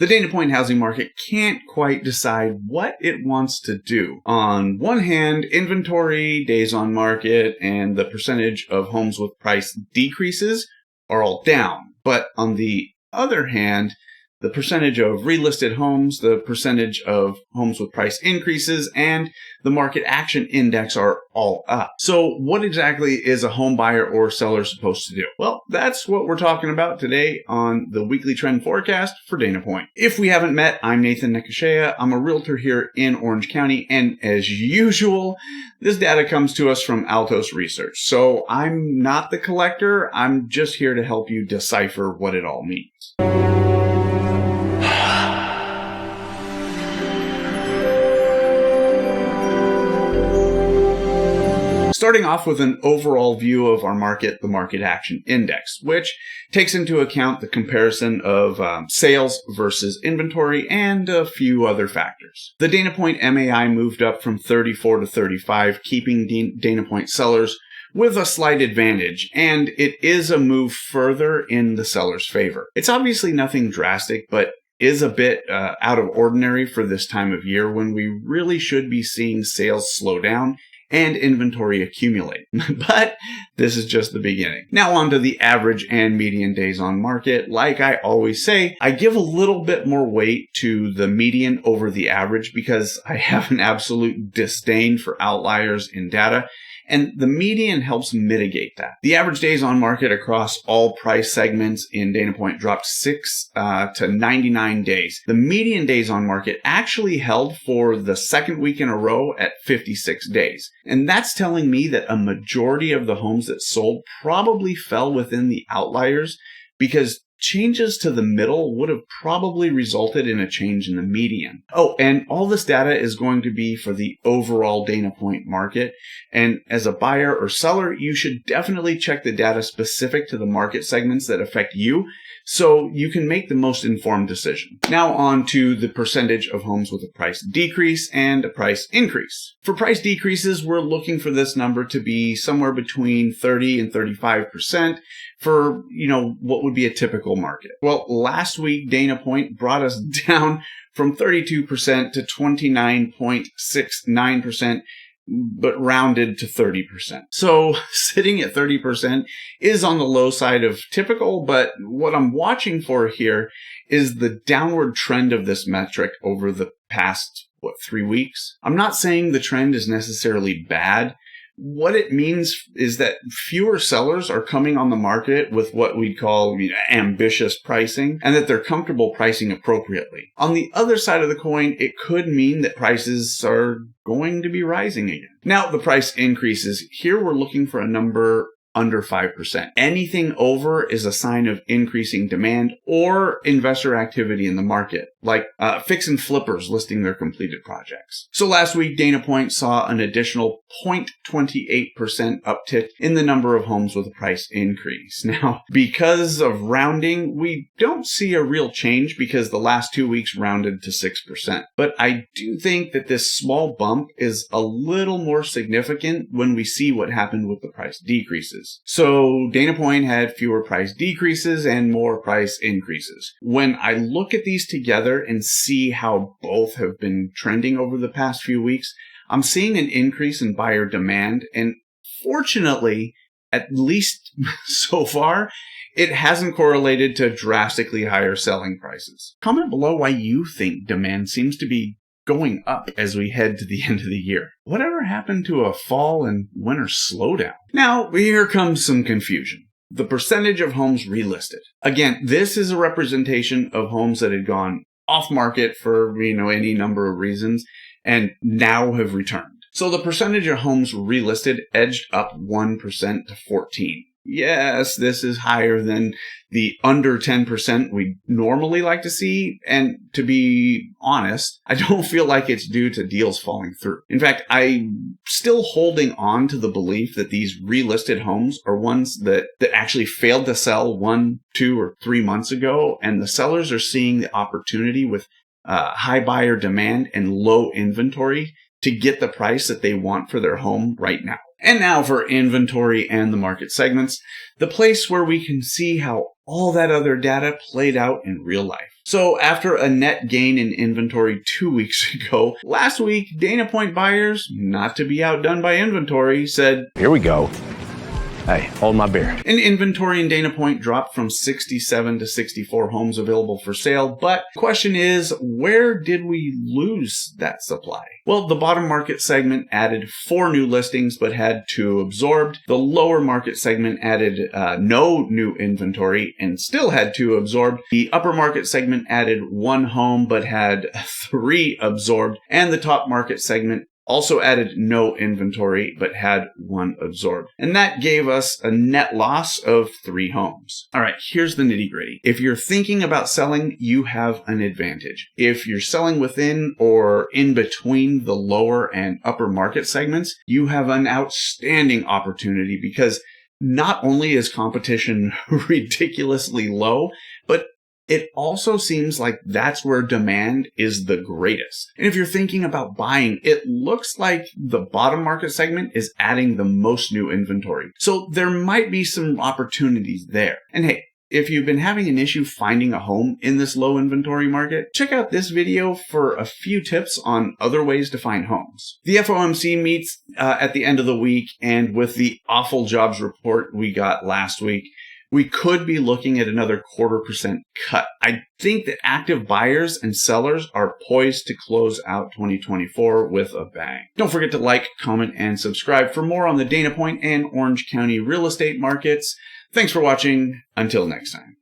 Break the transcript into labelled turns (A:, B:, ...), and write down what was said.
A: The Dana Point housing market can't quite decide what it wants to do. On one hand, inventory, days on market, and the percentage of homes with price decreases are all down. But on the other hand, the percentage of relisted homes, the percentage of homes with price increases, and the market action index are all up. So what exactly is a home buyer or seller supposed to do? Well, that's what we're talking about today on the weekly trend forecast for Dana Point. If we haven't met, I'm Nathan Necochea. I'm a realtor here in Orange County, and as usual, this data comes to us from Altos Research. So I'm not the collector. I'm just here to help you decipher what it all means. Starting off with an overall view of our market, the Market Action Index, which takes into account the comparison of sales versus inventory and a few other factors. The Dana Point MAI moved up from 34 to 35, keeping Dana Point sellers with a slight advantage, and it is a move further in the seller's favor. It's obviously nothing drastic, but is a bit out of ordinary for this time of year when we really should be seeing sales slow down and inventory accumulate. But this is just the beginning. Now on to the average and median days on market. Like I always say, I give a little bit more weight to the median over the average because I have an absolute disdain for outliers in data. And the median helps mitigate that. The average days on market across all price segments in Dana Point dropped 6 to 99 days. The median days on market actually held for the second week in a row at 56 days. And that's telling me that a majority of the homes that sold probably fell within the outliers because changes to the middle would have probably resulted in a change in the median. Oh, and all this data is going to be for the overall Dana Point market. And as a buyer or seller, you should definitely check the data specific to the market segments that affect you so you can make the most informed decision. Now on to the percentage of homes with a price decrease and a price increase. For price decreases, we're looking for this number to be somewhere between 30 and 35% for, what would be a typical market. Well, last week, Dana Point brought us down from 32% to 29.69%, but rounded to 30%. So sitting at 30% is on the low side of typical, but what I'm watching for here is the downward trend of this metric over the past, 3 weeks. I'm not saying the trend is necessarily bad. What it means is that fewer sellers are coming on the market with what we'd call ambitious pricing, and that they're comfortable pricing appropriately. On the other side of the coin, it could mean that prices are going to be rising again. Now, the price increases. Here we're looking for a number under 5%. Anything over is a sign of increasing demand or investor activity in the market, like fix and flippers listing their completed projects. So last week, Dana Point saw an additional 0.28% uptick in the number of homes with a price increase. Now, because of rounding, we don't see a real change because the last 2 weeks rounded to 6%. But I do think that this small bump is a little more significant when we see what happened with the price decreases. So Dana Point had fewer price decreases and more price increases. When I look at these together and see how both have been trending over the past few weeks, I'm seeing an increase in buyer demand. And fortunately, at least so far, it hasn't correlated to drastically higher selling prices. Comment below why you think demand seems to be going up as we head to the end of the year. Whatever happened to a fall and winter slowdown? Now, here comes some confusion. The percentage of homes relisted. Again, this is a representation of homes that had gone off market for, any number of reasons and now have returned. So the percentage of homes relisted edged up 1% to 14. Yes, this is higher than the under 10% we normally like to see. And to be honest, I don't feel like it's due to deals falling through. In fact, I'm still holding on to the belief that these relisted homes are ones that actually failed to sell 1, 2, or 3 months ago. And the sellers are seeing the opportunity with high buyer demand and low inventory to get the price that they want for their home right now. And now for inventory and the market segments, the place where we can see how all that other data played out in real life. So after a net gain in inventory 2 weeks ago, last week, Dana Point buyers, not to be outdone by inventory, said,
B: "Here we go. Hey, hold my beer."
A: And inventory in Dana Point dropped from 67 to 64 homes available for sale. But the question is, where did we lose that supply? Well, the bottom market segment added 4 new listings but had 2 absorbed. The lower market segment added no new inventory and still had 2 absorbed. The upper market segment added 1 home but had 3 absorbed. And the top market segment also added no inventory, but had 1 absorbed. And that gave us a net loss of 3 homes. All right, here's the nitty gritty. If you're thinking about selling, you have an advantage. If you're selling within or in between the lower and upper market segments, you have an outstanding opportunity because not only is competition ridiculously low, but it also seems like that's where demand is the greatest. And if you're thinking about buying, it looks like the bottom market segment is adding the most new inventory. So there might be some opportunities there. And hey, if you've been having an issue finding a home in this low inventory market, check out this video for a few tips on other ways to find homes. The FOMC meets at the end of the week, and with the awful jobs report we got last week, we could be looking at another 0.25% cut. I think that active buyers and sellers are poised to close out 2024 with a bang. Don't forget to like, comment, and subscribe for more on the Dana Point and Orange County real estate markets. Thanks for watching. Until next time.